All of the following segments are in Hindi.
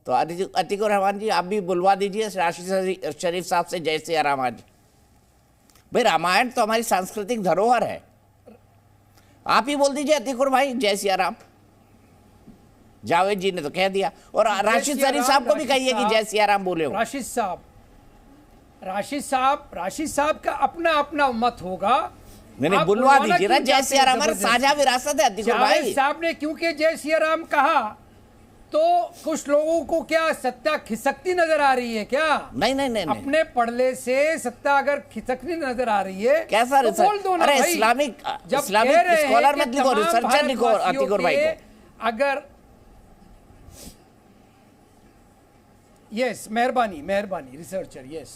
तो अतीकुर रहमान जी आप भी बुलवा दीजिए राशिद शरीफ साहब से जय सिया राम आज। भाई रामायण तो हमारी सांस्कृतिक धरोहर है, आप ही बोल दीजिए अतीकुर भाई जय सिया राम। जावेद जी ने तो कह दिया, और राशिद शरीफ साहब को भी कहिए कि जय सिया राम बोले हो। राशिद साहब का अपना अपना मत होगा। नहीं बुलवा दीजिए ना जय सिया राम, हमारा साझा विरासत है अतीकुर भाई। साहब ने क्योंकि जय सिया राम कहा तो कुछ लोगों को क्या सत्ता खिसकती नजर आ रही है क्या? नहीं नहीं नहीं, अपने पढ़ले से सत्ता अगर खिसकती नजर आ रही है कैसा तो बोल दो ना। अरे इस्लामिक स्कॉलर मत लिखो, रिसर्चर लिखो अतीकुर भाई को। अगर यस मेहरबानी रिसर्चर यस।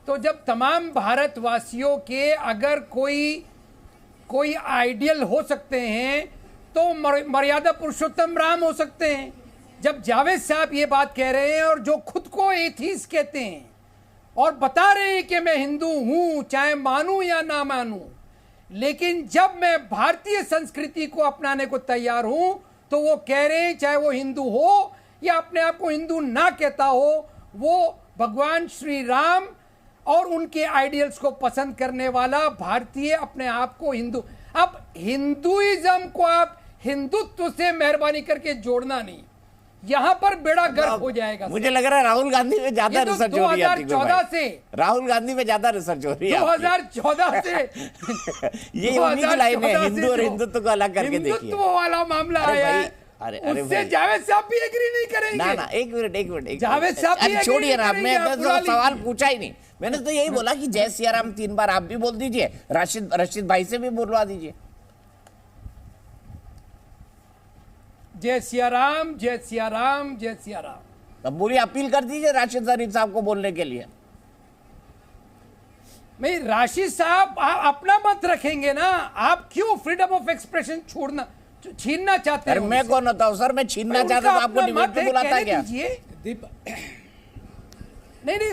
तो जब तमाम भारतवासियों के अगर कोई आइडियल हो सकते हैं तो मर्यादा पुरुषोत्तम राम हो सकते हैं। जब जावेद साहब ये बात कह रहे हैं और जो खुद को एथीस्ट कहते हैं और बता रहे हैं कि मैं हिंदू हूं चाहे मानूं या ना मानूं, लेकिन जब मैं भारतीय संस्कृति को अपनाने को तैयार हूं तो वो कह रहे हैं चाहे वो हिंदू हो या अपने आप को हिंदू ना कहता हो, वो भगवान श्री राम और उनके आइडियल्स को पसंद करने वाला भारतीय अपने आप को हिंदू। अब हिंदुइज्म को आप हिंदुत्व से मेहरबानी करके जोड़ना नहीं, यहां पर बेड़ा गर्क हो जाएगा। मुझे लग रहा है राहुल गांधी में ज्यादा रिसर्च हो रही है 2014 से, राहुल गांधी में ज्यादा रिसर्च हो रही है 2014 से ये उन्हीं लाइन है, हिंदू और हिंदुत्व को अलग करके देखिए। हिंदुत्व वाला मामला आया है, उससे जावेद साहब भी एग्री नहीं करेंगे। ना एक मिनट जावेद साहब छोड़िए ना, मैं तो सवाल पूछा ही नहीं, मैंने तो यही बोला कि जय सिया राम 3 बार आप भी बोल दीजिए, रशीद भाई से भी बोलवा दीजिए जय सिया राम जय सिया राम जय सिया राम। अब पूरी अपील कर दीजिए राशिद शरीफ साहब को बोलने के लिए। नहीं राशिद साहब अपना मत रखेंगे ना, आप क्यों फ्रीडम ऑफ एक्सप्रेशन छीनना चाहते हैं? मैं कौन होता हूं सर, मैं छीनना चाहता हूं, आपको डिबेट पे बुलाता क्या? नहीं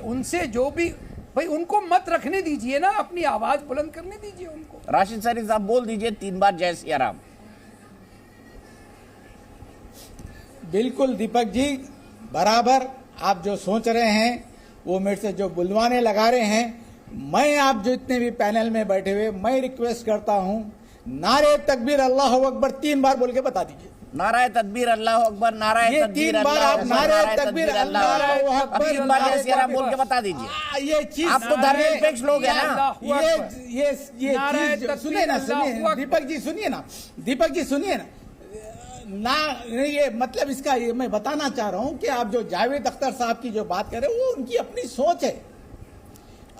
उनसे जो भी भाई उनको मत रखने दीजिए ना, अपनी आवाज बुलंद करने दीजिए उनको। राशिद शरीफ साहब बोल दीजिए 3 बार जय सिया राम। बिल्कुल दीपक जी, बराबर आप जो सोच रहे हैं वो मेरे से जो बुलवाने लगा रहे हैं, मैं आप जो इतने भी पैनल में बैठे हुए, मैं रिक्वेस्ट करता हूं नारे तकबीर अल्लाह अकबर 3 बार बोल के बता दीजिए। नाराए तकबीर अल्लाह अकबर, नाराए तकबीर अल्लाह, नाराए तकबीर अल्लाह अकबर 3 बार जय सिया राम बोल के बता दीजिए। ये चीज आप तो धर्मनिरपेक्ष लोग हैं ना। ये चीज सुनिए ना, दीपक जी सुनिए ना, ये मतलब इसका ये मैं बताना चाह रहा हूं कि आप जो जावेद अख्तर साहब की जो बात कर रहे हैं वो उनकी अपनी सोच है।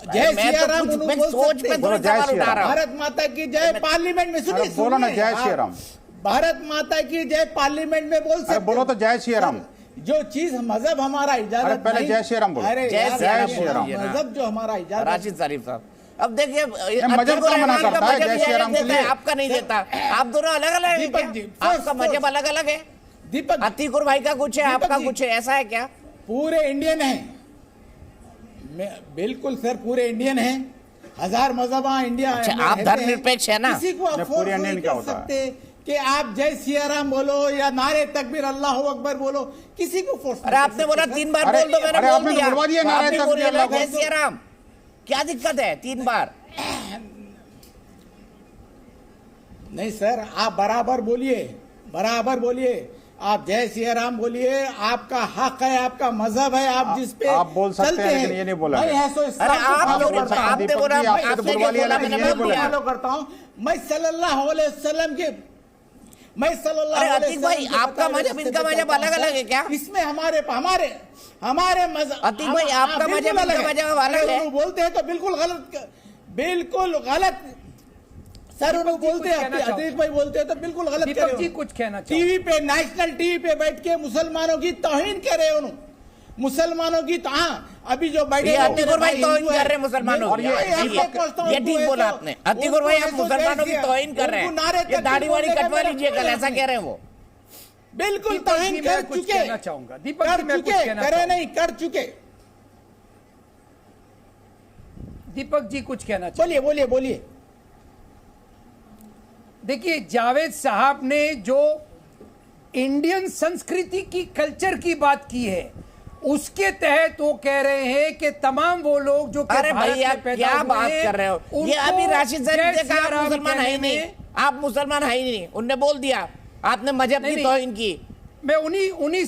जय सिया राम सोच पे भारत माता की जय पार्लियामेंट में सुनिए, बोलो ना जय सिया राम, भारत माता की जय पार्लियामेंट में बोल सकते, बोलो तो जय सिया राम। जो चीज मजहब हमारा इजाजत, पहले जय सिया राम बोलो। अरे जय सिया राम मजहब जो हमारा इजाजत। राशिद शरीफ साहब अब देखिए मजहब का मना करता है जय सिया राम के लिए, आपका नहीं देता। आप दोनों अलग अलग हैं क्या? आपका मजहब अलग अलग है दीपक, अतीकुर भाई का कुछ है, आपका कुछ है, ऐसा है क्या? पूरे इंडियन है, बिल्कुल सर पूरे इंडियन है, 1000 मजहब इंडिया। अच्छा, आप धर्मनिरपेक्ष है ना? किसी को आप पूरे इंडियन क्या होता है कि आप जय सिया राम बोलो या नारे तकबीर अल्लाह अकबर बोलो, किसी को फोर्स। अरे आपने बोला 3 बार बोल दो, मैंने बोल दिया नारे तकबीर अल्लाह जय सिया राम, क्या दिक्कत है 3 बार? नहीं सर आप बराबर बोलिए, आप जय सिया राम बोलिए, आपका हक है, आपका मजहब है, आप जिस पे आप बोल सकते हैं, लेकिन ये नहीं बोला। मैं आपने बोला, फॉलो करता हूँ मैं सल्लल्लाहु अलैहि वसल्लम के, मैं सल्लल्लाहु अलैहि वसल्लम। भाई आपका मजहब इनका मजहब अलग अलग है क्या? इसमें हमारे मजहब, अतीक भाई आपका मजहब इनका मजहब अलग है। बोलते हैं तो बिल्कुल गलत सर, उन्होंने बोलते हैं अतीक भाई बोलते हैं तो बिल्कुल गलत कह रहे हो। कुछ कहना टीवी पे, नेशनल टीवी पे बैठ के मुसलमानों की तौहीन कर रहे हो, मुसलमानों की। अभी जो बैठे अतीकुर भाई तौहीन कर रहे हैं मुसलमानों की, ये ठीक बोला आपने। अतीकुर भाई आप मुसलमानों की तौहीन कर रहे हैं, ये दाढ़ी वाड़ी कटवा लीजिए कल, ऐसा कह रहे हैं वो। बिल्कुल तौहीन कर चुके, कर चुके। दीपक जी कुछ कहना चाहिए, बोलिए। देखिए जावेद साहब ने जो इंडियन संस्कृति की, कल्चर की बात की है, उसके तहत वो कह रहे हैं कि तमाम वो लोग जो अरे भैया क्या बात कर रहे हो, ये अभी राशिद शरीफ ने कहा आप मुसलमान है ही नहीं, आप मुसलमान है ही नहीं, उनने बोल दिया, आपने मजहब की तौहीन की। मैं उन्हीं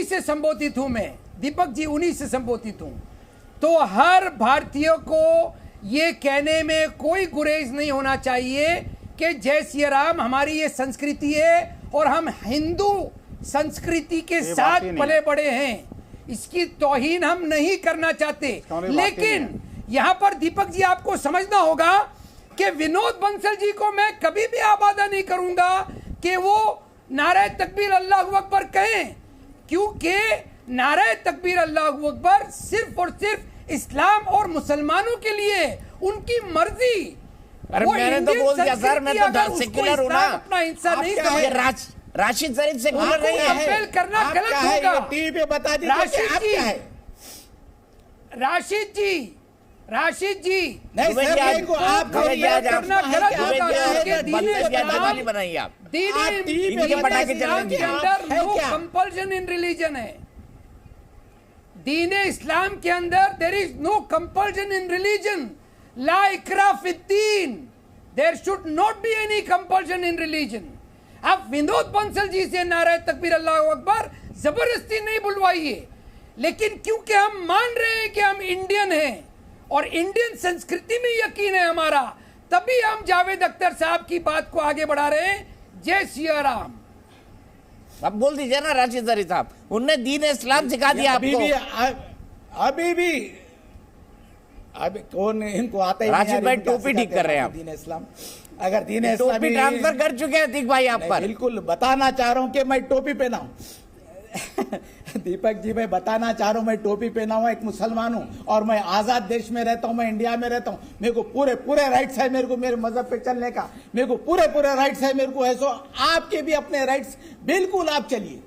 से संबोधित हूं, मैं दीपक जी उन्हीं से संबोधित हूं। तो हर भारतीय को ये कहने में कोई गुरेज नहीं होना चाहिए कि जय सिया राम हमारी ये संस्कृति है और हम हिंदू संस्कृति के साथ पले बड़े हैं, इसकी तौहीन हम नहीं करना चाहते। लेकिन यहां पर दीपक जी आपको समझना होगा कि विनोद बंसल जी को मैं कभी भी आबादा नहीं करूंगा कि वो नारे तकबीर अल्लाह अकबर कहें, क्योंकि नारे तकबीर अल्लाह अकबर सिर्फ और सिर्फ इस्लाम और मुसलमानों के लिए, उनकी मर्जी। अरे मैंने तो बोल दिया सर, मैं तो सेक्युलर हूं ना, अपना हिस्सा नहीं राशिद शरीफ से बोल रही है, करना गलत होगा। टीवी पे बता दीजिए राशिद जी नहीं सर, को आप करना गलत होगा, बनाइए आप नो कंपल्शन इन रिलीजन है। दीन इस्लाम के अंदर there is no compulsion in religion, ला इकरा फिद्दीन, there should not be any compulsion in religion. आप विनोद बंसल जी से नारे तकबीर अल्लाह अकबर जबरदस्ती नहीं बुलवाइए, लेकिन क्योंकि हम मान रहे हैं कि हम इंडियन हैं और इंडियन संस्कृति में यकीन है हमारा, तभी हम जावेद अख्तर साहब की बात को आगे बढ़ा रहे हैं। जय सिया राम। अब बोल दीजिए ना राशिद शरीफ साहब, उनने दीन इस्लाम सिखा दिया आपको। अभी कौन इनको आता ही राशिद भाई टोपी ठीक कर रहे हैं आप, दीन इस्लाम, अगर दीन इस्लाम टोपी ट्रांसफर कर चुके हैं अतीक भाई आप पर। बिल्कुल बताना चाह रहा हूं कि मैं टोपी पहनाऊं दीपक जी मैं बताना चाह रहा हूं, मैं टोपी पहना हुआ एक मुसलमान हूं और मैं आजाद देश में रहता हूं, मैं इंडिया में रहता हूं, मेरे को पूरे राइट्स है, मेरे को मेरे मजहब पे चलने का मेरे को पूरे राइट्स है मेरे को। ऐसो आपके भी अपने राइट्स, बिल्कुल आप चलिए,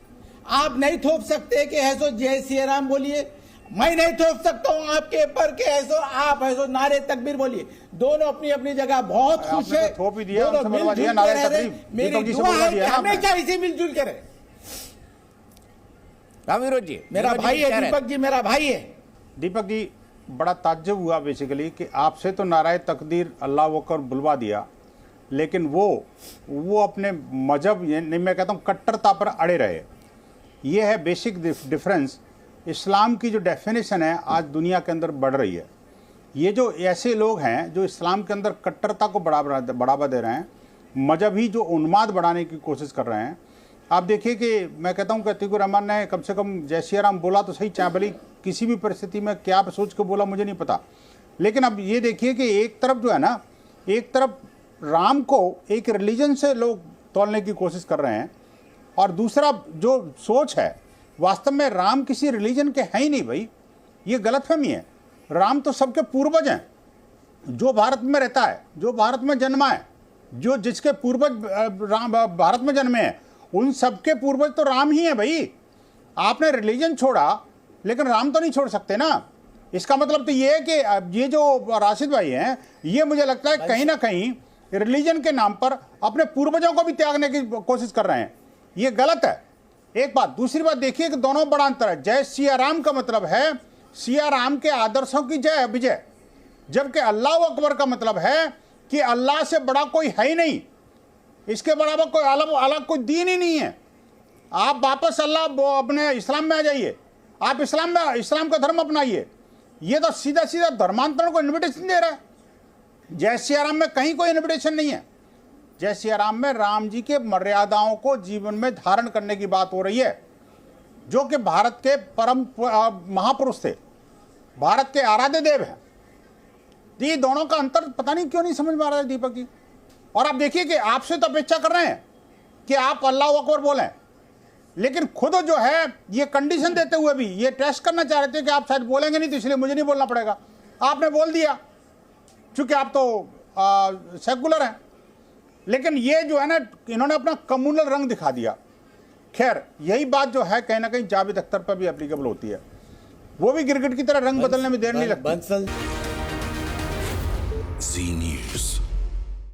आप नहीं थोप सकते कि ऐसो जय सिया राम बोलिए, मैं नहीं थोप सकता हूं आपके ऊपर के ऐसो आप ऐसो नारे तकबीर बोलिए। दोनों अपनी अपनी जगह बहुत खुश है, थोप ही दिया, दोनों मिलजुल के रह रहे, मेरी दुआ है कि हमेशा इसे मिलजुल के रहे। जी मेरा भाई है दीपक जी, मेरा भाई है। दीपक जी बड़ा ताज्जुब हुआ बेसिकली कि आपसे तो नाराय तकदीर अल्लाह वकर बुलवा दिया, लेकिन वो अपने मजहब यानी मैं कहता हूँ कट्टरता पर अड़े रहे। ये है बेसिक डिफरेंस। इस्लाम की जो डेफिनेशन है आज दुनिया के अंदर बढ़ रही है। ये जो ऐसे लोग हैं जो इस्लाम के अंदर कट्टरता को बढ़ावा दे रहे हैं, मजहबी जो उन्माद बढ़ाने की कोशिश कर रहे हैं। आप देखिए कि मैं कहता हूं कि अतीकुर रहमान ने कम से कम जय सिया राम बोला तो सही, चाहे भली किसी भी परिस्थिति में क्या सोच के बोला मुझे नहीं पता, लेकिन अब ये देखिए कि एक तरफ जो है ना, एक तरफ राम को एक रिलीजन से लोग तोलने की कोशिश कर रहे हैं और दूसरा जो सोच है वास्तव में राम किसी रिलीजन के है ही नहीं भाई, ये गलतफहमी है। राम तो सबके पूर्वज हैं, जो भारत में रहता है, जो भारत में जन्मा है, जो जिसके पूर्वज राम भारत में जन्मे हैं, उन सबके पूर्वज तो राम ही है भाई। आपने रिलीजन छोड़ा लेकिन राम तो नहीं छोड़ सकते ना। इसका मतलब तो ये है कि ये जो राशिद भाई हैं, ये मुझे लगता है कहीं ना कहीं रिलीजन के नाम पर अपने पूर्वजों को भी त्यागने की कोशिश कर रहे हैं। ये गलत है, एक बात। दूसरी बात देखिए कि दोनों बड़ा अंतर है। जय सिया राम का मतलब है सिया राम के आदर्शों की जय विजय, जबकि अल्लाह अकबर का मतलब है कि अल्लाह से बड़ा कोई है ही नहीं, इसके बराबर कोई अलग कोई दीन ही नहीं है। आप वापस अल्लाह अपने इस्लाम में आ जाइए, आप इस्लाम का धर्म अपनाइए। ये तो सीधा सीधा धर्मांतरण को इन्विटेशन दे रहा है। जय सिया राम में कहीं कोई इन्विटेशन नहीं है। जय सिया राम में राम जी के मर्यादाओं को जीवन में धारण करने की बात हो रही है, जो कि भारत के परम महापुरुष थे, भारत के आराध्य देव हैं। ये दोनों का अंतर पता नहीं क्यों नहीं समझ में आ रहा है दीपक जी। और आप देखिए कि आपसे तो अपेक्षा कर रहे हैं कि आप अल्लाह अकबर बोलें, लेकिन खुद जो है ये कंडीशन देते हुए भी ये टेस्ट करना चाह रहे थे कि आप शायद बोलेंगे नहीं तो इसलिए मुझे नहीं बोलना पड़ेगा। आपने बोल दिया क्योंकि आप तो सेकुलर हैं, लेकिन ये जो है ना, इन्होंने अपना कम्युनल रंग दिखा दिया। खैर यही बात जो है कहीं ना कहीं जावेद अख्तर पर भी एप्लीकेबल होती है। वो भी गिरगिट की तरह रंग बदलने में देर नहीं लगती।